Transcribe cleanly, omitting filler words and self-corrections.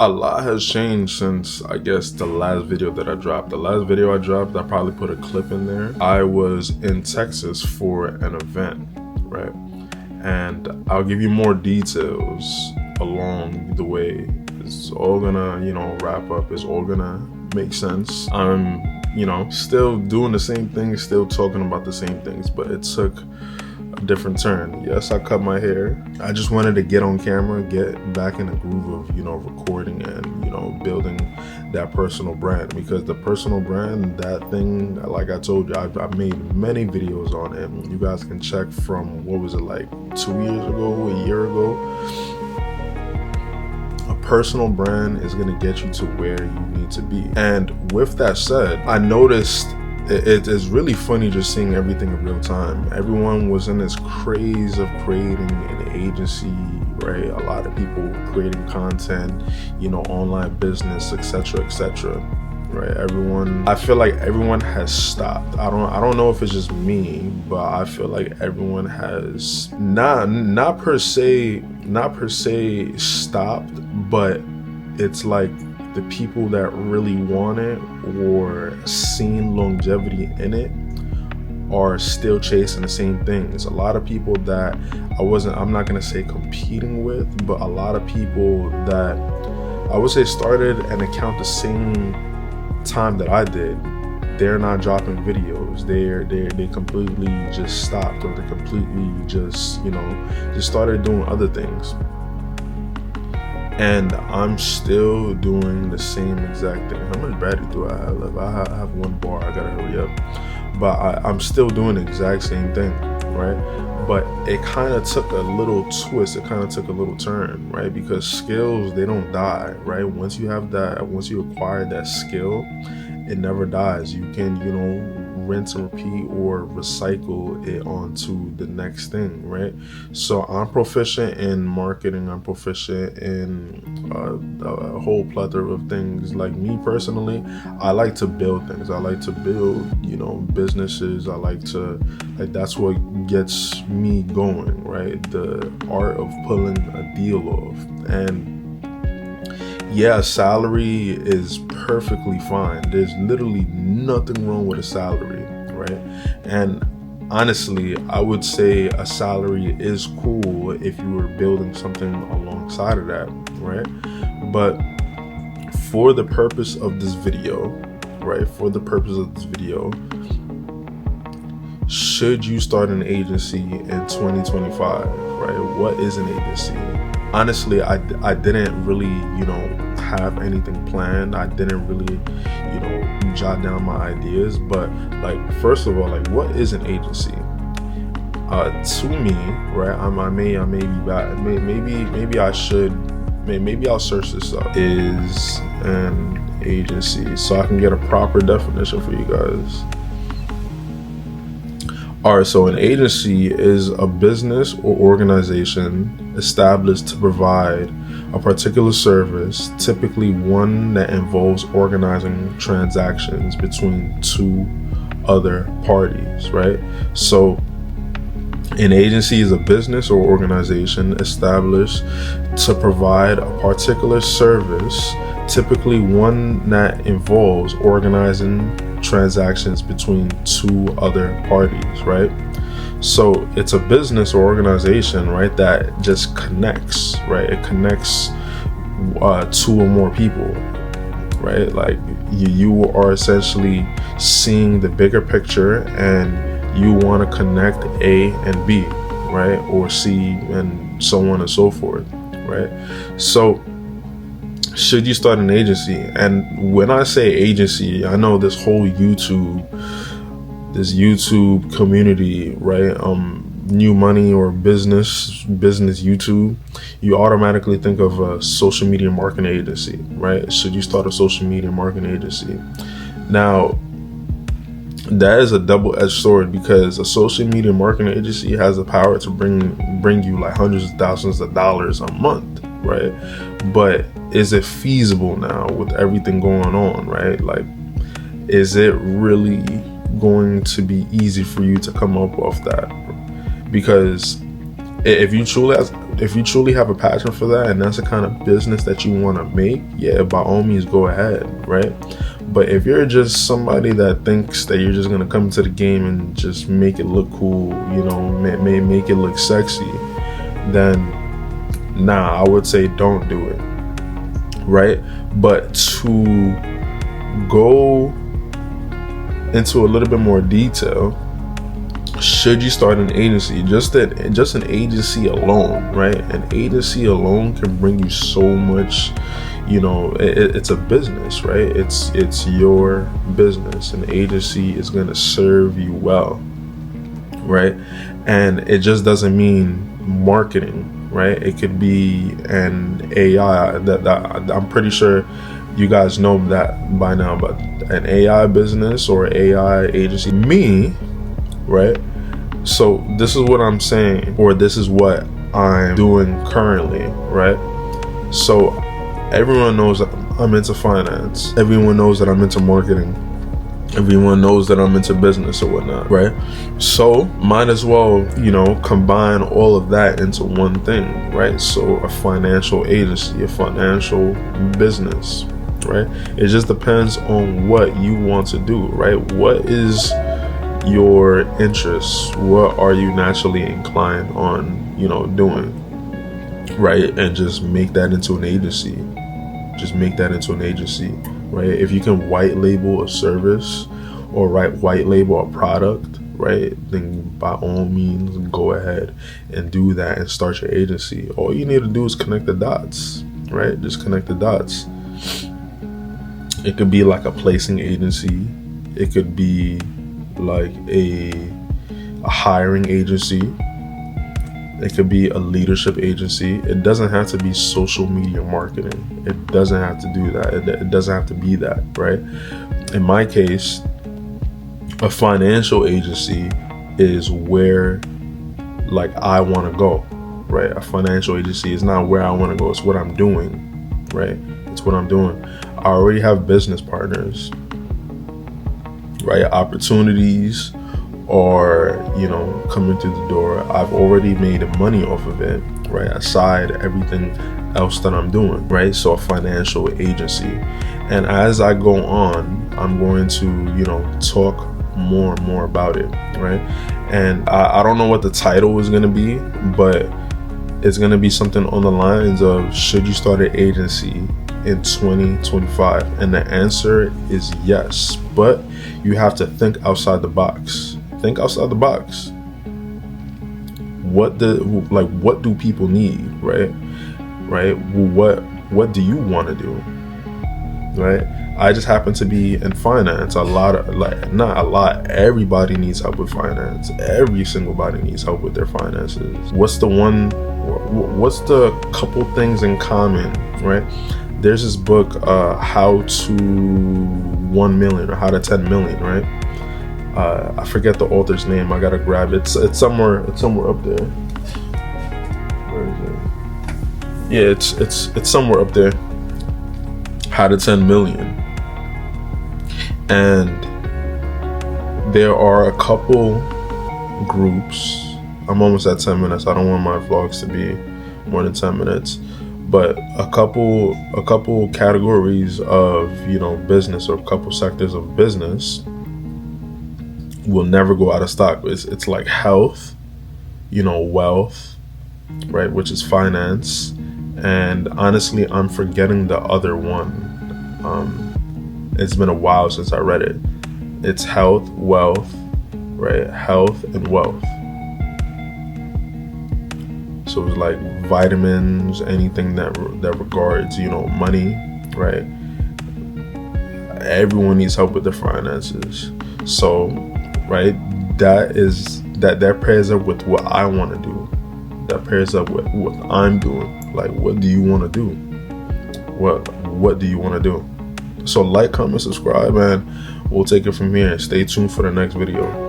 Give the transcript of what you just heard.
A lot has changed since, I guess, the last video that I dropped. The last video I dropped, I probably put a clip in there. I was in Texas for an event, right? And I'll give you more details along the way. It's all gonna, wrap up. It's all gonna make sense. I'm, still doing the same things, still talking about the same things, but it took a different turn. Yes, I cut my hair. I just wanted to get on camera, get back in the groove of, recording and, building that personal brand, because the personal brand, that thing, like I told you, I've made many videos on it. You guys can check from, what was it, like 2 years ago, a year ago. A personal brand is going to get you to where you need to be. And with that said, I noticed it is really funny just seeing everything in real time. Everyone was in this craze of creating an agency, right? A lot of people creating content, online business, etc., right? I feel like everyone has stopped. I don't know if it's just me, but I feel like everyone has not per se stopped, but it's like the people that really want it or seen longevity in it are still chasing the same things. A lot of people that I'm not gonna say competing with, but a lot of people that I would say started an account the same time that I did, they're not dropping videos. They completely just stopped, or they completely just started doing other things. And I'm still doing the same exact thing. How much battery do I have left? I have one bar, I gotta hurry up. But I'm still doing the exact same thing, right? But it kind of took a little twist, it kind of took a little turn, right? Because skills, they don't die, right? Once you acquire that skill, it never dies. You can, rinse and repeat or recycle it onto the next thing, right? So I'm proficient in marketing. I'm proficient in a whole plethora of things. Like me personally, I like to build things. I like to build, businesses. That's what gets me going, right? The art of pulling a deal off. And yeah, salary is perfectly fine. There's literally nothing wrong with a salary, right? And honestly, I would say a salary is cool if you were building something alongside of that, right? But for the purpose of this video, should you start an agency in 2025, right? What is an agency? Honestly, I didn't really, have anything planned. I didn't really, jot down my ideas. But first of all, what is an agency? To me, right? I may be bad. Maybe I should. Maybe I'll search this up. Is an agency, so I can get a proper definition for you guys. Alright, so an agency is a business or organization established to provide a particular service, typically one that involves organizing transactions between two other parties, right? So an agency is a business or organization established to provide a particular service, typically one that involves organizing transactions between two other parties, right? So it's a business or organization, right, that just connects, right? It connects two or more people, right? Like you are essentially seeing the bigger picture and you want to connect A and B, right? Or C and so on and so forth, right? So should you start an agency? And when I say agency, I know this whole YouTube community, right? New money or business YouTube, you automatically think of a social media marketing agency, right? Should you start a social media marketing agency? Now, that is a double-edged sword, because a social media marketing agency has the power to bring you like hundreds of thousands of dollars a month, right? But is it feasible now with everything going on, right? Like, is it really going to be easy for you to come up off that? Because if you truly if you truly have a passion for that and that's the kind of business that you want to make, yeah, by all means go ahead, right? But if you're just somebody that thinks that you're just gonna come into the game and just make it look cool, you know, make it look sexy, then nah, I would say don't do it, right? But to go into a little bit more detail, should you start an agency? Just an agency alone, right? An agency alone can bring you so much. You know, it's a business, right? It's your business. An agency is gonna serve you well, right? And it just doesn't mean marketing, right? It could be an AI that I'm pretty sure you guys know that by now, but an AI business or AI agency, me, right? So this is what I'm saying, or this is what I'm doing currently, right? So everyone knows that I'm into finance. Everyone knows that I'm into marketing. Everyone knows that I'm into business or whatnot, right? So might as well, you know, combine all of that into one thing, right? So a financial agency, a financial business, right? It just depends on what you want to do, right? What is your interests? What are you naturally inclined on, you know, doing, right? And just make that into an agency. Just make that into an agency, right? If you can white label a service or white label a product, right, then by all means go ahead and do that and start your agency. All you need to do is connect the dots, right? Just connect the dots. It could be like a placing agency. It could be like a hiring agency. It could be a leadership agency. It doesn't have to be social media marketing. It doesn't have to do that. It doesn't have to be that, right? In my case, a financial agency is where like I want to go, right? A financial agency is not where I want to go. It's what I'm doing, right? It's what I'm doing. I already have business partners, right? Opportunities or, you know, coming through the door. I've already made money off of it, right? Aside everything else that I'm doing, right? So a financial agency. And as I go on, I'm going to, you know, talk more and more about it, right? And I don't know what the title is going to be, but it's going to be something on the lines of, should you start an agency in 2025? And the answer is yes, but you have to think outside the box. Think outside the box. What do people need, right? What do you want to do, right? I just happen to be in finance. Everybody needs help with finance. Every single body needs help with their finances. What's the couple things in common, right? There's this book, How to 1 Million or How to 10 Million, right? I forget the author's name. I gotta grab it. It's somewhere up there. Where is it? Yeah, it's somewhere up there. How to 10 Million. And there are a couple groups. I'm almost at 10 minutes. I don't want my vlogs to be more than 10 minutes. But a couple categories of, you know, business, or a couple sectors of business will never go out of stock. It's like health, you know, wealth, right, which is finance, and honestly, I'm forgetting the other one. It's been a while since I read it. It's health, wealth, right? Health and wealth. So it's like vitamins, anything that regards, you know, money, right? Everyone needs help with their finances. So, right, that pairs up with what I want to do. That pairs up with what I'm doing. Like, what do you want to do? What do you want to do? So like, comment, subscribe, and we'll take it from here. Stay tuned for the next video.